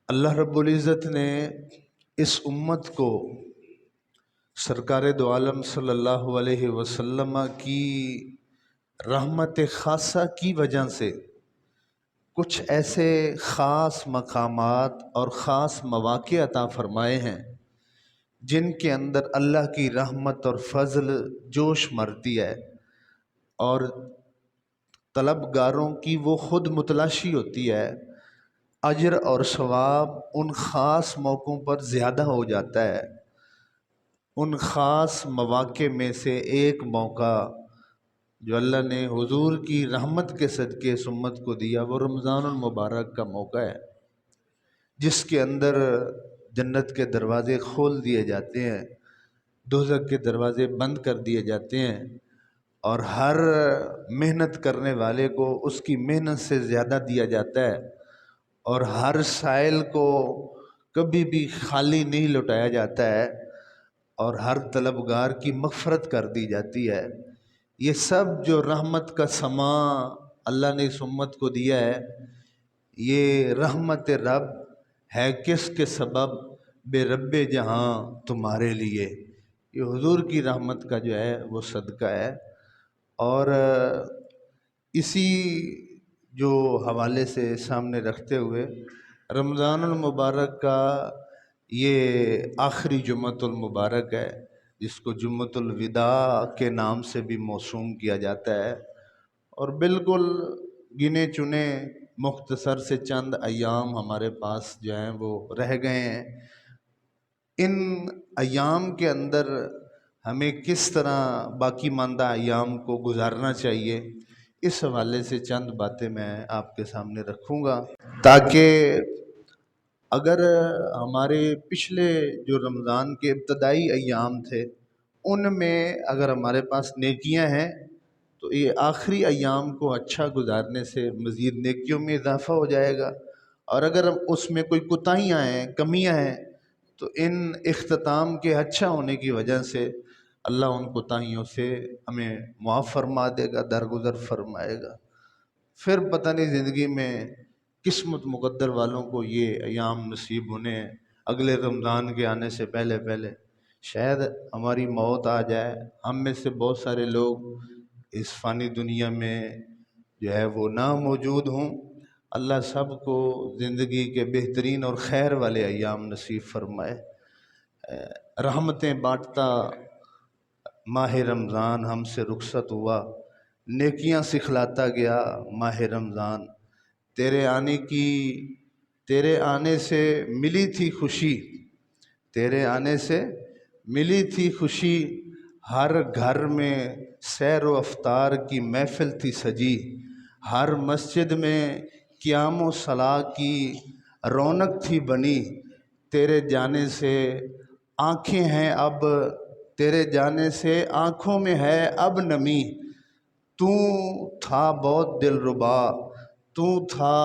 اللہ رب العزت نے اس امت کو سرکار دو عالم صلی اللہ علیہ وسلم کی رحمت خاصہ کی وجہ سے کچھ ایسے خاص مقامات اور خاص مواقع عطا فرمائے ہیں جن کے اندر اللہ کی رحمت اور فضل جوش مرتی ہے، اور طلبگاروں کی وہ خود متلاشی ہوتی ہے۔ اجر اور ثواب ان خاص موقعوں پر زیادہ ہو جاتا ہے۔ ان خاص مواقع میں سے ایک موقع جو اللہ نے حضور کی رحمت کے صدقے اس امت کو دیا وہ رمضان المبارک کا موقع ہے، جس کے اندر جنت کے دروازے کھول دیے جاتے ہیں، دوزخ کے دروازے بند کر دیے جاتے ہیں، اور ہر محنت کرنے والے کو اس کی محنت سے زیادہ دیا جاتا ہے، اور ہر سائل کو کبھی بھی خالی نہیں لوٹایا جاتا ہے، اور ہر طلبگار کی مغفرت کر دی جاتی ہے۔ یہ سب جو رحمت کا سما اللہ نے اس امت کو دیا ہے، یہ رحمت رب ہے کس کے سبب، بے رب جہاں تمہارے لیے۔ یہ حضور کی رحمت کا جو ہے وہ صدقہ ہے۔ اور اسی جو حوالے سے سامنے رکھتے ہوئے رمضان المبارک کا یہ آخری جمعۃ المبارک ہے، جس کو جمعۃ الوداع کے نام سے بھی موسوم کیا جاتا ہے، اور بالکل گنے چنے مختصر سے چند ایام ہمارے پاس جو ہیں وہ رہ گئے ہیں۔ ان ایام کے اندر ہمیں کس طرح باقی ماندہ ایام کو گزارنا چاہیے، اس حوالے سے چند باتیں میں آپ کے سامنے رکھوں گا، تاکہ اگر ہمارے پچھلے جو رمضان کے ابتدائی ایام تھے ان میں اگر ہمارے پاس نیکیاں ہیں تو یہ آخری ایام کو اچھا گزارنے سے مزید نیکیوں میں اضافہ ہو جائے گا، اور اگر اس میں کوئی کوتاہیاں ہیں، کمیاں ہیں، تو ان اختتام کے اچھا ہونے کی وجہ سے اللہ ان کوتاہیوں سے ہمیں معاف فرما دے گا، درگزر فرمائے گا۔ پھر پتہ نہیں زندگی میں قسمت مقدر والوں کو یہ ایام نصیب ہونے ہیں، اگلے رمضان کے آنے سے پہلے پہلے شاید ہماری موت آ جائے، ہم میں سے بہت سارے لوگ اس فانی دنیا میں جو ہے وہ نہ موجود ہوں۔ اللہ سب کو زندگی کے بہترین اور خیر والے ایام نصیب فرمائے۔ رحمتیں بانٹتا ماہ رمضان ہم سے رخصت ہوا، نیکیاں سکھلاتا گیا ماہ رمضان، تیرے آنے سے ملی تھی خوشی، تیرے آنے سے ملی تھی خوشی، ہر گھر میں سیر و افطار کی محفل تھی سجی، ہر مسجد میں قیام و صلاح کی رونق تھی بنی، تیرے جانے سے آنکھیں ہیں اب، تیرے جانے سے آنکھوں میں ہے اب نمی، تو تھا بہت دلربا، تو تھا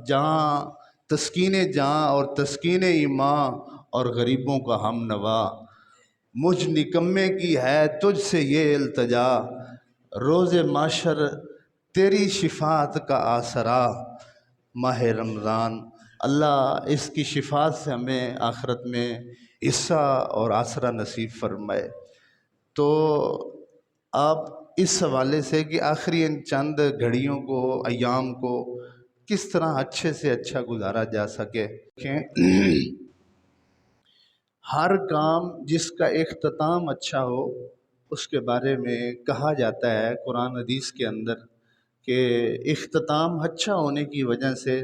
جاں تسکین جاں اور تسکین ایمان اور غریبوں کا ہم نوا، مجھ نکمے کی ہے تجھ سے یہ التجا، روز معاشر تیری شفاعت کا آسرا۔ ماہ رمضان اللہ اس کی شفاعت سے ہمیں آخرت میں حصہ اور آسرا نصیب فرمائے۔ تو آپ اس حوالے سے کہ آخری ان چند گھڑیوں کو، ایام کو کس طرح اچھے سے اچھا گزارا جا سکے، ہر کام جس کا اختتام اچھا ہو اس کے بارے میں کہا جاتا ہے قرآن حدیث کے اندر کہ اختتام اچھا ہونے کی وجہ سے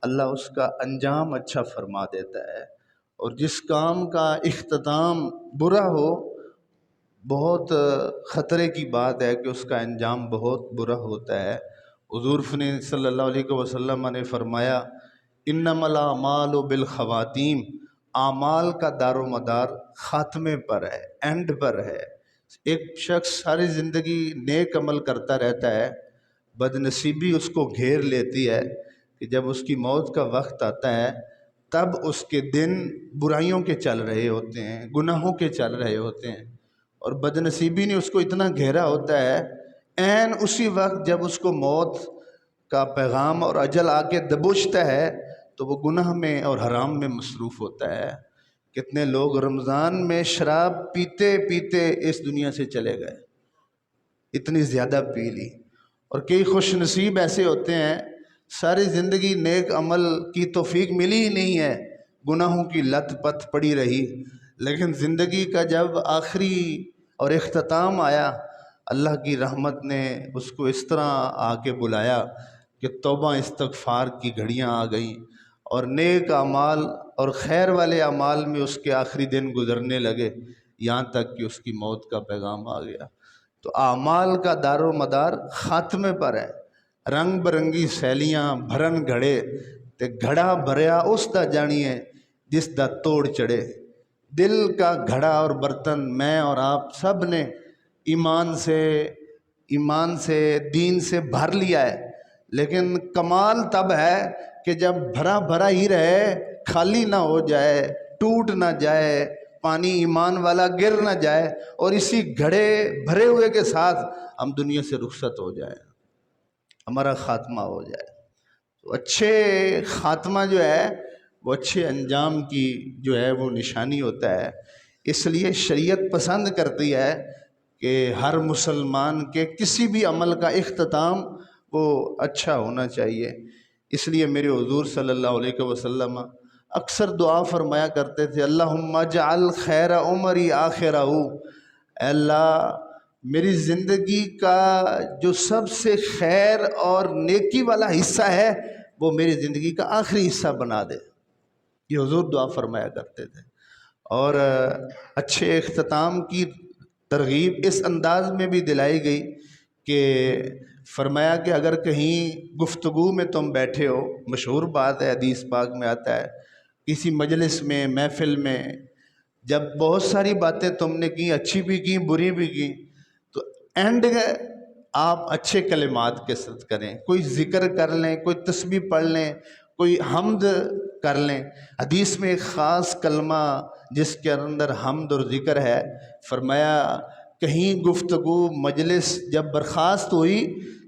اللہ اس کا انجام اچھا فرما دیتا ہے، اور جس کام کا اختتام برا ہو بہت خطرے کی بات ہے کہ اس کا انجام بہت برا ہوتا ہے۔ حضور صلی اللہ علیہ وسلم نے فرمایا انما الاعمال بالخواتیم، اعمال کا دار و مدار خاتمے پر ہے، اینڈ پر ہے۔ ایک شخص ساری زندگی نیک عمل کرتا رہتا ہے، بد نصیبی اس کو گھیر لیتی ہے کہ جب اس کی موت کا وقت آتا ہے تب اس کے دن برائیوں کے چل رہے ہوتے ہیں، گناہوں کے چل رہے ہوتے ہیں، اور بد نصیبی نے اس کو اتنا گھیرا ہوتا ہے، اسی وقت جب اس کو موت کا پیغام اور اجل آ کے دبوچتا ہے تو وہ گناہ میں اور حرام میں مصروف ہوتا ہے۔ کتنے لوگ رمضان میں شراب پیتے پیتے اس دنیا سے چلے گئے، اتنی زیادہ پی لی۔ اور کئی خوش نصیب ایسے ہوتے ہیں ساری زندگی نیک عمل کی توفیق ملی ہی نہیں ہے، گناہوں کی لت پت پڑی رہی، لیکن زندگی کا جب آخری اور اختتام آیا، اللہ کی رحمت نے اس کو اس طرح آ کے بلایا کہ توبہ استغفار کی گھڑیاں آ گئیں، اور نیک اعمال اور خیر والے اعمال میں اس کے آخری دن گزرنے لگے، یہاں تک کہ اس کی موت کا پیغام آ گیا۔ تو اعمال کا دار و مدار خاتمے پر ہے۔ رنگ برنگی سیلیاں بھرن گھڑے تے گھڑا بھریا اس دا جانیے جس دا توڑ چڑھے۔ دل کا گھڑا اور برتن میں اور آپ سب نے ایمان سے دین سے بھر لیا ہے، لیکن کمال تب ہے کہ جب بھرا بھرا ہی رہے، خالی نہ ہو جائے، ٹوٹ نہ جائے، پانی ایمان والا گر نہ جائے، اور اسی گھڑے بھرے ہوئے کے ساتھ ہم دنیا سے رخصت ہو جائے، ہمارا خاتمہ ہو جائے۔ تو اچھے خاتمہ جو ہے وہ اچھے انجام کی جو ہے وہ نشانی ہوتا ہے۔ اس لیے شریعت پسند کرتی ہے کہ ہر مسلمان کے کسی بھی عمل کا اختتام وہ اچھا ہونا چاہیے۔ اس لیے میرے حضور صلی اللہ علیہ وسلم اکثر دعا فرمایا کرتے تھے، اللہم اجعل خیر عمری آخرہ، اے اللہ میری زندگی کا جو سب سے خیر اور نیکی والا حصہ ہے وہ میری زندگی کا آخری حصہ بنا دے۔ یہ حضور دعا فرمایا کرتے تھے۔ اور اچھے اختتام کی ترغیب اس انداز میں بھی دلائی گئی کہ فرمایا کہ اگر کہیں گفتگو میں تم بیٹھے ہو، مشہور بات ہے، حدیث پاک میں آتا ہے، کسی مجلس میں محفل میں جب بہت ساری باتیں تم نے کی، اچھی بھی کی بری بھی کی، تو اینڈ آپ اچھے کلمات کے ساتھ کریں، کوئی ذکر کر لیں، کوئی تسبیح پڑھ لیں، کوئی حمد کر لیں۔ حدیث میں ایک خاص کلمہ جس کے اندر حمد اور ذکر ہے، فرمایا کہیں گفتگو مجلس جب برخاست ہوئی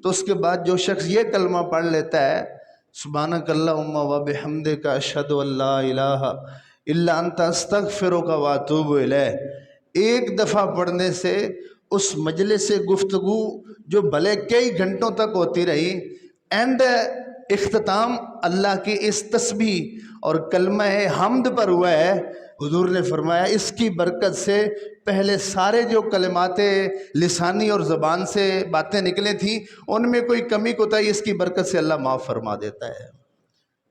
تو اس کے بعد جو شخص یہ کلمہ پڑھ لیتا ہے، سبحانک اللہم و بحمدک اشہد ان لا الہ الا انت استغفرک و اتوب الیک، ایک دفعہ پڑھنے سے اس مجلس گفتگو جو بھلے کئی گھنٹوں تک ہوتی رہی، اینڈ اختتام اللہ کی اس تسبیح اور کلمہ حمد پر ہوا ہے۔ حضور نے فرمایا اس کی برکت سے پہلے سارے جو کلمات لسانی اور زبان سے باتیں نکلے تھیں ان میں کوئی کمی کوتاہی اس کی برکت سے اللہ معاف فرما دیتا ہے۔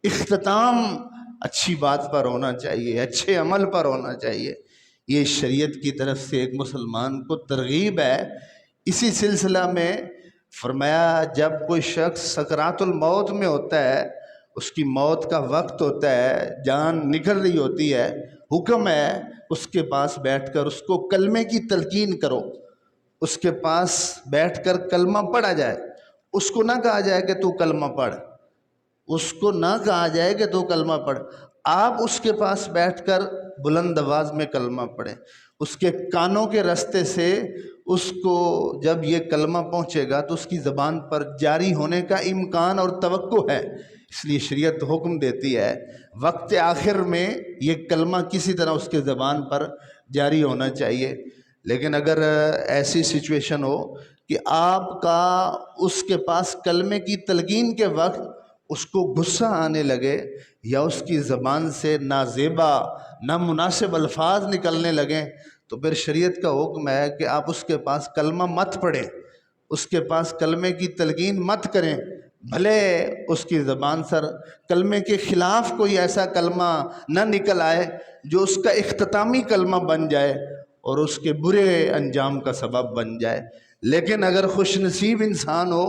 اختتام اچھی بات پر ہونا چاہیے، اچھے عمل پر ہونا چاہیے، یہ شریعت کی طرف سے ایک مسلمان کو ترغیب ہے۔ اسی سلسلہ میں فرمایا جب کوئی شخص سکرات الموت میں ہوتا ہے، اس کی موت کا وقت ہوتا ہے، جان نکل رہی ہوتی ہے، حکم ہے اس کے پاس بیٹھ کر اس کو کلمے کی تلقین کرو، اس کے پاس بیٹھ کر کلمہ پڑھا جائے، اس کو نہ کہا جائے کہ تو کلمہ پڑھ، اس کو نہ کہا جائے کہ تو کلمہ پڑھ، آپ اس کے پاس بیٹھ کر بلند آواز میں کلمہ پڑھیں، اس کے کانوں کے رستے سے اس کو جب یہ کلمہ پہنچے گا تو اس کی زبان پر جاری ہونے کا امکان اور توقع ہے۔ اس لیے شریعت حکم دیتی ہے وقت آخر میں یہ کلمہ کسی طرح اس کے زبان پر جاری ہونا چاہیے۔ لیکن اگر ایسی سچویشن ہو کہ آپ کا اس کے پاس کلمے کی تلقین کے وقت اس کو غصہ آنے لگے یا اس کی زبان سے نازیبا نامناسب الفاظ نکلنے لگیں تو پھر شریعت کا حکم ہے کہ آپ اس کے پاس کلمہ مت پڑھیں، اس کے پاس کلمے کی تلقین مت کریں، بھلے اس کی زبان سر کلمے کے خلاف کوئی ایسا کلمہ نہ نکل آئے جو اس کا اختتامی کلمہ بن جائے اور اس کے برے انجام کا سبب بن جائے۔ لیکن اگر خوش نصیب انسان ہو،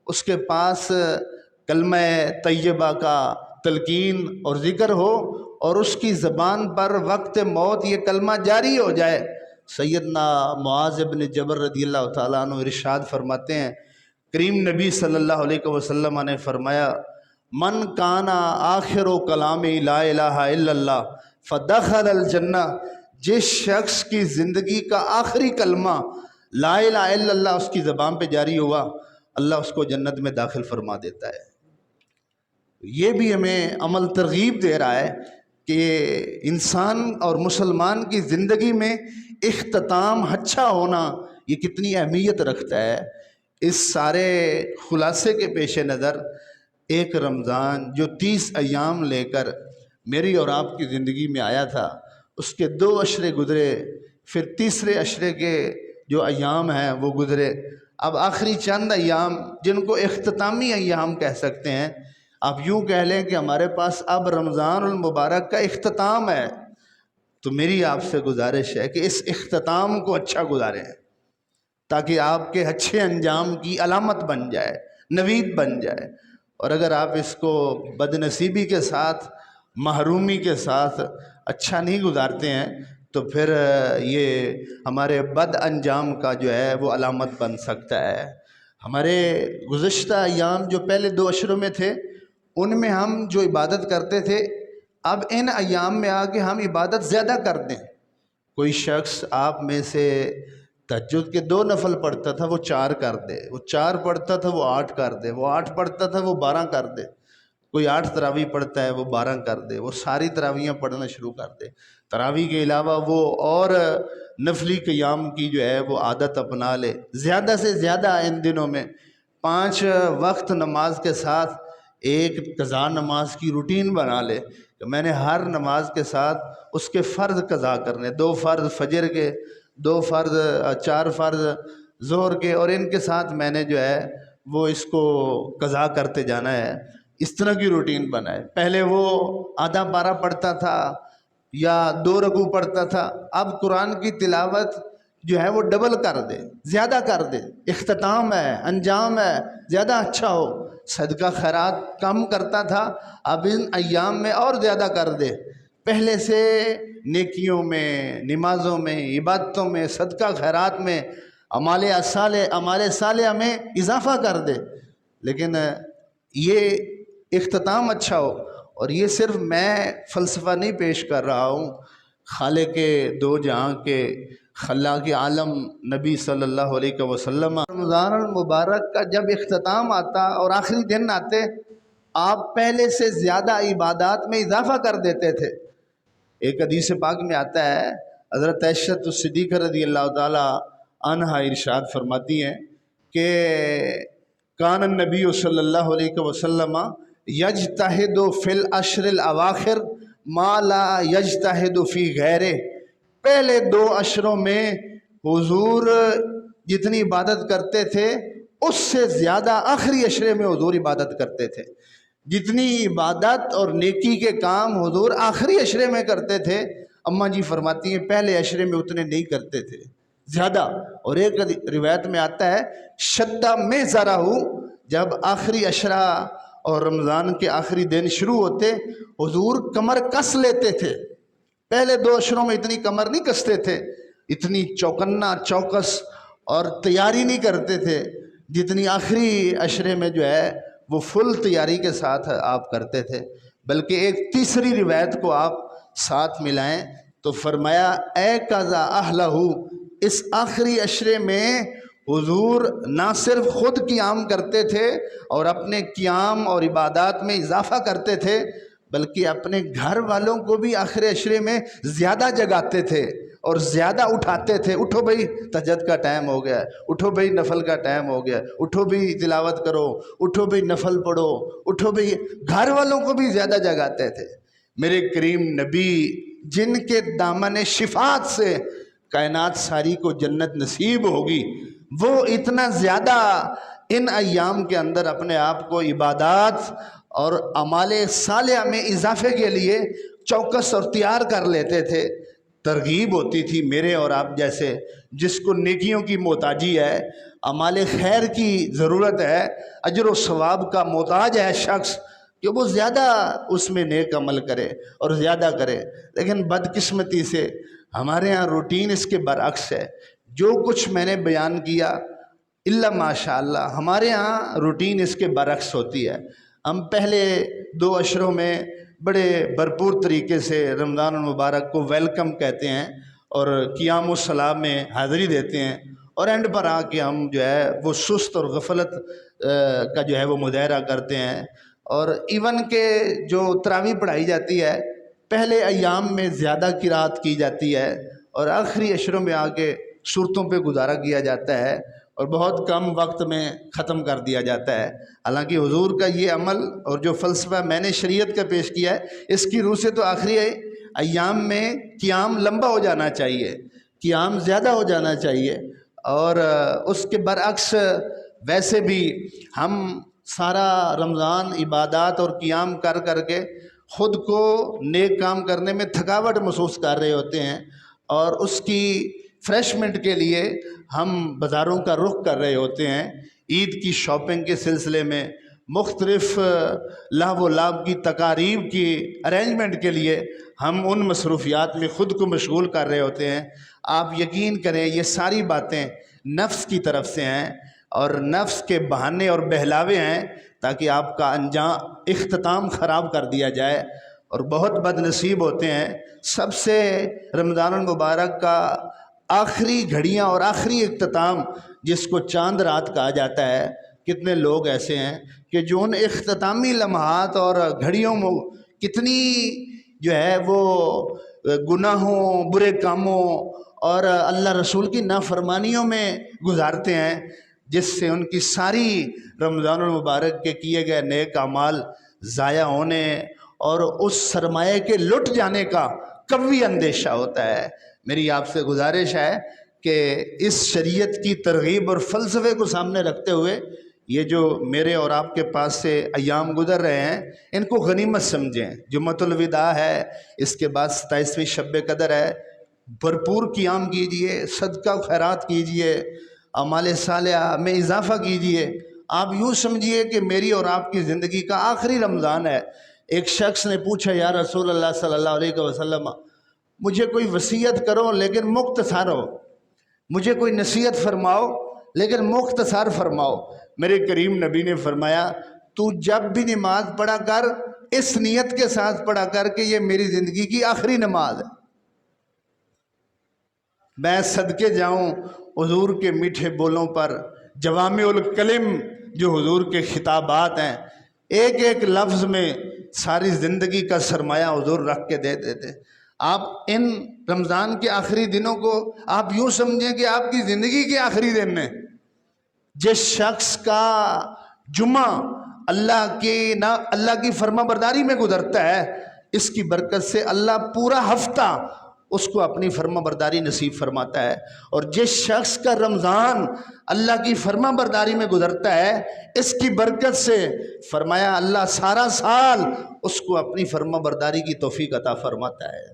اس کے پاس کلمہ طیبہ کا تلقین اور ذکر ہو اور اس کی زبان پر وقت موت یہ کلمہ جاری ہو جائے، سیدنا معاذ بن جبل رضی اللہ تعالیٰ عنہ ارشاد فرماتے ہیں، کریم نبی صلی اللہ علیہ وسلم نے فرمایا، من کانا آخر کلام لا الہ الا اللہ فدخل الجنہ، جس شخص کی زندگی کا آخری کلمہ لا الہ الا اللہ اس کی زبان پہ جاری ہوا، اللہ اس کو جنت میں داخل فرما دیتا ہے۔ یہ بھی ہمیں عمل ترغیب دے رہا ہے کہ انسان اور مسلمان کی زندگی میں اختتام اچھا ہونا یہ کتنی اہمیت رکھتا ہے۔ اس سارے خلاصے کے پیش نظر ایک رمضان جو 30 ایام لے کر میری اور آپ کی زندگی میں آیا تھا، اس کے 2 عشرے گزرے، پھر تیسرے عشرے کے جو ایام ہیں وہ گزرے، اب آخری چند ایام جن کو اختتامی ایام کہہ سکتے ہیں، آپ یوں کہہ لیں کہ ہمارے پاس اب رمضان المبارک کا اختتام ہے۔ تو میری آپ سے گزارش ہے کہ اس اختتام کو اچھا گزاریں تاکہ آپ کے اچھے انجام کی علامت بن جائے، نوید بن جائے۔ اور اگر آپ اس کو بد نصیبی کے ساتھ، محرومی کے ساتھ اچھا نہیں گزارتے ہیں تو پھر یہ ہمارے بد انجام کا جو ہے وہ علامت بن سکتا ہے۔ ہمارے گزشتہ ایام جو پہلے 2 عشروں میں تھے ان میں ہم جو عبادت کرتے تھے، اب ان ایام میں آ کے ہم عبادت زیادہ کر دیں۔ کوئی شخص آپ میں سے تہجد کے 2 نفل پڑھتا تھا وہ 4 کر دے، وہ 4 پڑھتا تھا وہ 8 کر دے، وہ 8 پڑھتا تھا وہ 12 کر دے، کوئی 8 تراویح پڑھتا ہے وہ 12 کر دے، وہ ساری تراویحیں پڑھنا شروع کر دے۔ تراویح کے علاوہ وہ اور نفلی قیام کی جو ہے وہ عادت اپنا لے، زیادہ سے زیادہ ان دنوں میں 5 وقت نماز کے ساتھ ایک قضا نماز کی روٹین بنا لے کہ میں نے ہر نماز کے ساتھ اس کے فرض قضا کرنے، 2 فرض فجر کے، 2 فرض 4 فرض ظہر کے، اور ان کے ساتھ میں نے جو ہے وہ اس کو قضا کرتے جانا ہے۔ اس طرح کی روٹین بنائے۔ پہلے وہ آدھا پارہ پڑھتا تھا یا 2 رکوع پڑھتا تھا، اب قرآن کی تلاوت جو ہے وہ ڈبل کر دے، زیادہ کر دے، اختتام ہے، انجام ہے، زیادہ اچھا ہو۔ صدقہ خیرات کم کرتا تھا، اب ان ایام میں اور زیادہ کر دے، پہلے سے نیکیوں میں، نمازوں میں، عبادتوں میں، صدقہ خیرات میں، اعمال صالحہ میں اضافہ کر دے۔ لیکن یہ اختتام اچھا ہو، اور یہ صرف میں فلسفہ نہیں پیش کر رہا ہوں، خالق دو جہاں کے خلاق عالم نبی صلی اللہ علیہ وسلم رمضان المبارک کا جب اختتام آتا اور آخری دن آتے، آپ پہلے سے زیادہ عبادات میں اضافہ کر دیتے تھے۔ ایک حدیث پاک میں آتا ہے، حضرت عائشہ صدیقہ رضی اللہ تعالی عنہا ارشاد فرماتی ہیں کہ کان النبی صلی اللہ علیہ وسلم یجتہد فی العشر الاواخر ما لا یجتہد فی غیرہ۔ پہلے 2 عشروں میں حضور جتنی عبادت کرتے تھے اس سے زیادہ آخری عشرے میں حضور عبادت کرتے تھے۔ جتنی عبادت اور نیکی کے کام حضور آخری عشرے میں کرتے تھے، اماں جی فرماتی ہیں پہلے عشرے میں اتنے نہیں کرتے تھے، زیادہ۔ اور ایک روایت میں آتا ہے شدہ میں ذرا ہوں، جب آخری عشرہ اور رمضان کے آخری دن شروع ہوتے حضور کمر کس لیتے تھے۔ پہلے 2 عشروں میں اتنی کمر نہیں کستے تھے، اتنی چوکنا چوکس اور تیاری نہیں کرتے تھے جتنی آخری عشرے میں جو ہے وہ فل تیاری کے ساتھ آپ کرتے تھے۔ بلکہ ایک تیسری روایت کو آپ ساتھ ملائیں تو فرمایا اے قضا اہلہ، اس آخری عشرے میں حضور نہ صرف خود قیام کرتے تھے اور اپنے قیام اور عبادات میں اضافہ کرتے تھے، بلکہ اپنے گھر والوں کو بھی آخر عشرے میں زیادہ جگاتے تھے اور زیادہ اٹھاتے تھے۔ اٹھو بھئی تہجد کا ٹائم ہو گیا، اٹھو بھئی نفل کا ٹائم ہو گیا، اٹھو بھئی تلاوت کرو، اٹھو بھئی نفل پڑھو، اٹھو بھئی، گھر والوں کو بھی زیادہ جگاتے تھے۔ میرے کریم نبی جن کے دامن شفاعت سے کائنات ساری کو جنت نصیب ہوگی، وہ اتنا زیادہ ان ایام کے اندر اپنے آپ کو عبادات اور اعمال صالحہ میں اضافے کے لیے چوکس اور تیار کر لیتے تھے۔ ترغیب ہوتی تھی میرے اور آپ جیسے جس کو نیکیوں کی محتاجی ہے، اعمال خیر کی ضرورت ہے، اجر و ثواب کا محتاج ہے شخص، کہ وہ زیادہ اس میں نیک عمل کرے اور زیادہ کرے۔ لیکن بدقسمتی سے ہمارے ہاں روٹین اس کے برعکس ہے۔ جو کچھ میں نے بیان کیا الا ماشاءاللہ ہمارے ہاں روٹین اس کے برعکس ہوتی ہے۔ ہم پہلے 2 عشروں میں بڑے بھرپور طریقے سے رمضان المبارک کو ویلکم کہتے ہیں اور قیام الصلاۃ میں حاضری دیتے ہیں، اور اینڈ پر آ کے ہم جو ہے وہ سست اور غفلت کا جو ہے وہ مظاہرہ کرتے ہیں۔ اور ایون کہ جو تراویح پڑھائی جاتی ہے پہلے ایام میں زیادہ قرات کی جاتی ہے اور آخری عشروں میں آ کے صورتوں پہ گزارا کیا جاتا ہے اور بہت کم وقت میں ختم کر دیا جاتا ہے۔ حالانکہ حضور کا یہ عمل اور جو فلسفہ میں نے شریعت کا پیش کیا ہے اس کی روح سے تو آخری ایام میں قیام لمبا ہو جانا چاہیے، قیام زیادہ ہو جانا چاہیے، اور اس کے برعکس ویسے بھی ہم سارا رمضان عبادات اور قیام کر کر کے خود کو نیک کام کرنے میں تھکاوٹ محسوس کر رہے ہوتے ہیں، اور اس کی فریشمنٹ کے لیے ہم بازاروں کا رخ کر رہے ہوتے ہیں۔ عید کی شاپنگ کے سلسلے میں مختلف لہو و لعب کی تقاریب کی ارینجمنٹ کے لیے ہم ان مصروفیات میں خود کو مشغول کر رہے ہوتے ہیں۔ آپ یقین کریں یہ ساری باتیں نفس کی طرف سے ہیں اور نفس کے بہانے اور بہلاوے ہیں تاکہ آپ کا انجام اختتام خراب کر دیا جائے، اور بہت بد نصیب ہوتے ہیں۔ سب سے رمضان المبارک کا آخری گھڑیاں اور آخری اختتام جس کو چاند رات کہا جاتا ہے، کتنے لوگ ایسے ہیں کہ جو ان اختتامی لمحات اور گھڑیوں میں کتنی جو ہے وہ گناہوں، برے کاموں اور اللہ رسول کی نافرمانیوں میں گزارتے ہیں، جس سے ان کی ساری رمضان المبارک کے کیے گئے نیک اعمال ضائع ہونے اور اس سرمایہ کے لٹ جانے کا قوی اندیشہ ہوتا ہے۔ میری آپ سے گزارش ہے کہ اس شریعت کی ترغیب اور فلسفے کو سامنے رکھتے ہوئے یہ جو میرے اور آپ کے پاس سے ایام گزر رہے ہیں ان کو غنیمت سمجھیں۔ جمعۃ الوداع ہے، اس کے بعد 27ویں شب قدر ہے، بھرپور قیام کیجئے، صدقہ خیرات کیجئے، اعمال صالحہ میں اضافہ کیجئے۔ آپ یوں سمجھیے کہ میری اور آپ کی زندگی کا آخری رمضان ہے۔ ایک شخص نے پوچھا یا رسول اللہ صلی اللہ علیہ وسلم مجھے کوئی وصیت کرو لیکن مختصر ہو، مجھے کوئی نصیحت فرماؤ لیکن مختصر فرماؤ۔ میرے کریم نبی نے فرمایا تو جب بھی نماز پڑھا کر اس نیت کے ساتھ پڑھا کر کہ یہ میری زندگی کی آخری نماز ہے۔ میں صدقے جاؤں حضور کے میٹھے بولوں پر، جوامع الکلم جو حضور کے خطابات ہیں، ایک ایک لفظ میں ساری زندگی کا سرمایہ حضور رکھ کے دے دیتے۔ آپ ان رمضان کے آخری دنوں کو آپ یوں سمجھیں کہ آپ کی زندگی کے آخری دن میں جس شخص کا جمعہ اللہ کی فرما برداری میں گزرتا ہے، اس کی برکت سے اللہ پورا ہفتہ اس کو اپنی فرما برداری نصیب فرماتا ہے، اور جس شخص کا رمضان اللہ کی فرما برداری میں گزرتا ہے اس کی برکت سے فرمایا اللہ سارا سال اس کو اپنی فرما برداری کی توفیق عطا فرماتا ہے۔